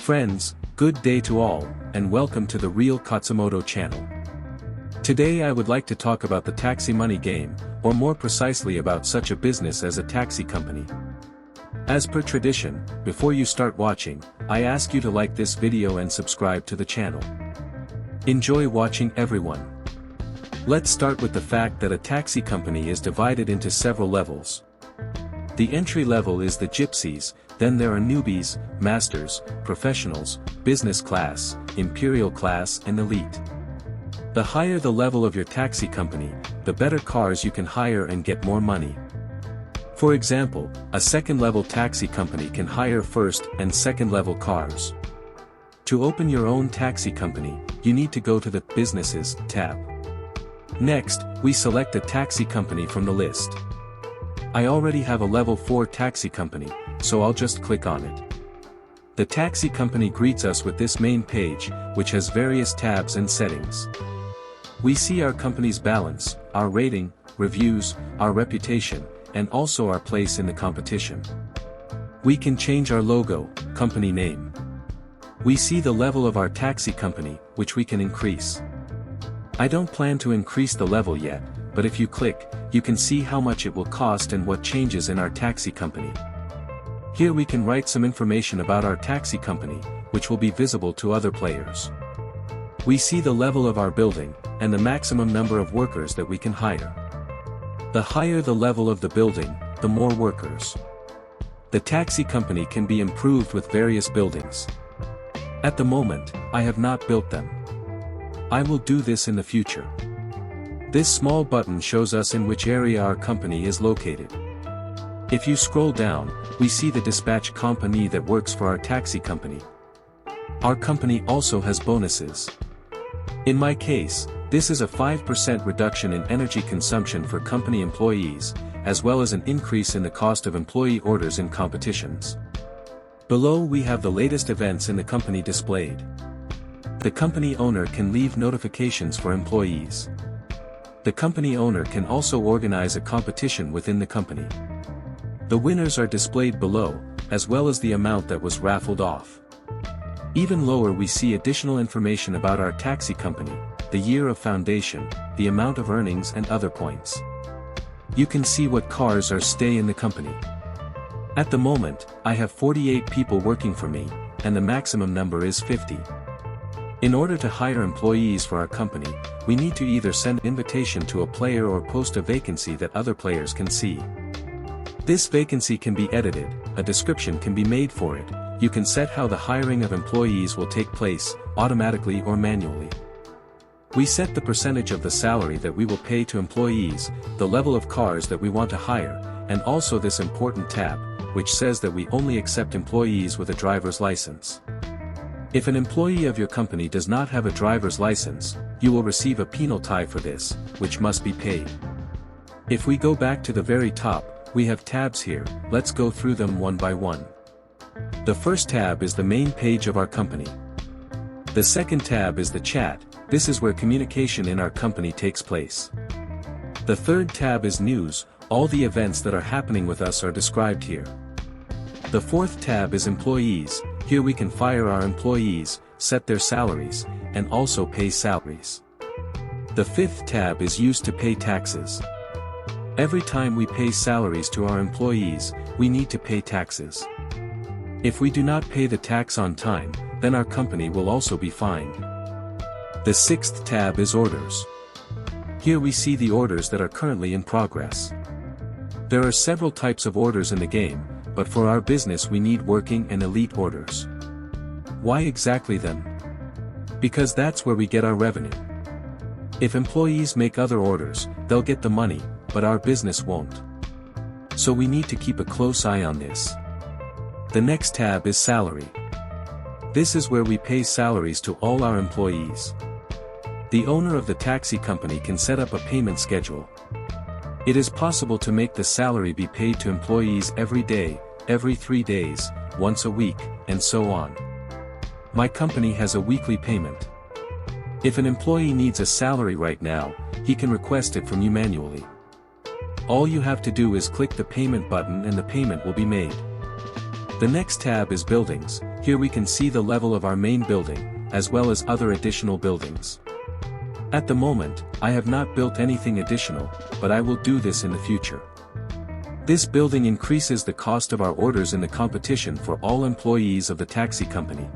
Friends, good day to all, and welcome to the Real Katsumoto channel. Today I would like to talk about the taxi money game, or more precisely about such a business as a taxi company. As per tradition, before you start watching, I ask you to like this video and subscribe to the channel. Enjoy watching everyone. Let's start with the fact that a taxi company is divided into several levels. The entry level is the gypsies, then there are newbies, masters, professionals, business class, imperial class and elite. The higher the level of your taxi company, the better cars you can hire and get more money. For example, a second-level taxi company can hire first and second-level cars. To open your own taxi company, you need to go to the Businesses tab. Next, we select a taxi company from the list. I already have a level 4 taxi company, so I'll just click on it. The taxi company greets us with this main page, which has various tabs and settings. We see our company's balance, our rating, reviews, our reputation, and also our place in the competition. We can change our logo, company name. We see the level of our taxi company, which we can increase. I don't plan to increase the level yet, but if you click, you can see how much it will cost and what changes in our taxi company. Here we can write some information about our taxi company, which will be visible to other players. We see the level of our building, and the maximum number of workers that we can hire. The higher the level of the building, the more workers. The taxi company can be improved with various buildings. At the moment, I have not built them. I will do this in the future. This small button shows us in which area our company is located. If you scroll down, we see the dispatch company that works for our taxi company. Our company also has bonuses. In my case, this is a 5% reduction in energy consumption for company employees, as well as an increase in the cost of employee orders in competitions. Below we have the latest events in the company displayed. The company owner can leave notifications for employees. The company owner can also organize a competition within the company. The winners are displayed below, as well as the amount that was raffled off. Even lower we see additional information about our taxi company, the year of foundation, the amount of earnings and other points. You can see what cars are stay in the company. At the moment, I have 48 people working for me, and the maximum number is 50. In order to hire employees for our company, we need to either send an invitation to a player or post a vacancy that other players can see. This vacancy can be edited, a description can be made for it, you can set how the hiring of employees will take place, automatically or manually. We set the percentage of the salary that we will pay to employees, the level of cars that we want to hire, and also this important tab, which says that we only accept employees with a driver's license. If an employee of your company does not have a driver's license, you will receive a penalty for this, which must be paid. If we go back to the very top, we have tabs here, let's go through them one by one. The first tab is the main page of our company. The second tab is the chat, this is where communication in our company takes place. The third tab is news, all the events that are happening with us are described here. The fourth tab is employees, here we can fire our employees, set their salaries, and also pay salaries. The fifth tab is used to pay taxes. Every time we pay salaries to our employees, we need to pay taxes. If we do not pay the tax on time, then our company will also be fined. The sixth tab is orders. Here we see the orders that are currently in progress. There are several types of orders in the game, but for our business we need working and elite orders. Why exactly then? Because that's where we get our revenue. If employees make other orders, they'll get the money, but our business won't. So we need to keep a close eye on this. The next tab is salary. This is where we pay salaries to all our employees. The owner of the taxi company can set up a payment schedule. It is possible to make the salary be paid to employees every day, every 3 days, once a week, and so on. My company has a weekly payment. If an employee needs a salary right now, he can request it from you manually. All you have to do is click the payment button and the payment will be made. The next tab is buildings. Here we can see the level of our main building, as well as other additional buildings. At the moment, I have not built anything additional, but I will do this in the future. This building increases the cost of our orders in the competition for all employees of the taxi company.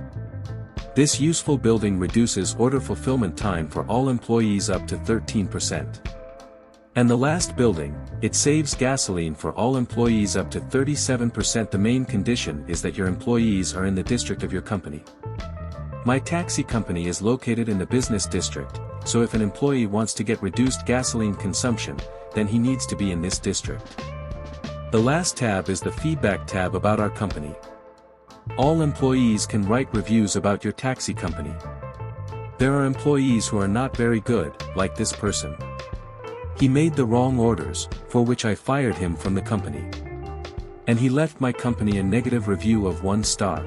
This useful building reduces order fulfillment time for all employees up to 13%. And the last building, it saves gasoline for all employees up to 37%. The main condition is that your employees are in the district of your company. My taxi company is located in the business district, so if an employee wants to get reduced gasoline consumption, then he needs to be in this district. The last tab is the feedback tab about our company. All employees can write reviews about your taxi company. There are employees who are not very good, like this person. He made the wrong orders, for which I fired him from the company. And he left my company a negative review of 1 star.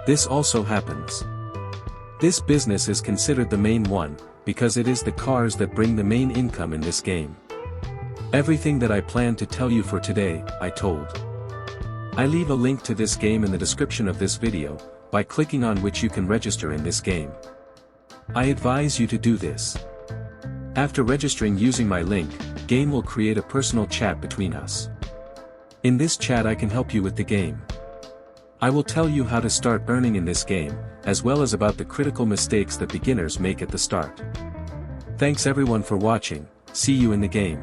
This also happens. This business is considered the main one, because it is the cars that bring the main income in this game. Everything that I planned to tell you for today, I told. I leave a link to this game in the description of this video, by clicking on which you can register in this game. I advise you to do this. After registering using my link, game will create a personal chat between us. In this chat I can help you with the game. I will tell you how to start earning in this game, as well as about the critical mistakes that beginners make at the start. Thanks everyone for watching, see you in the game.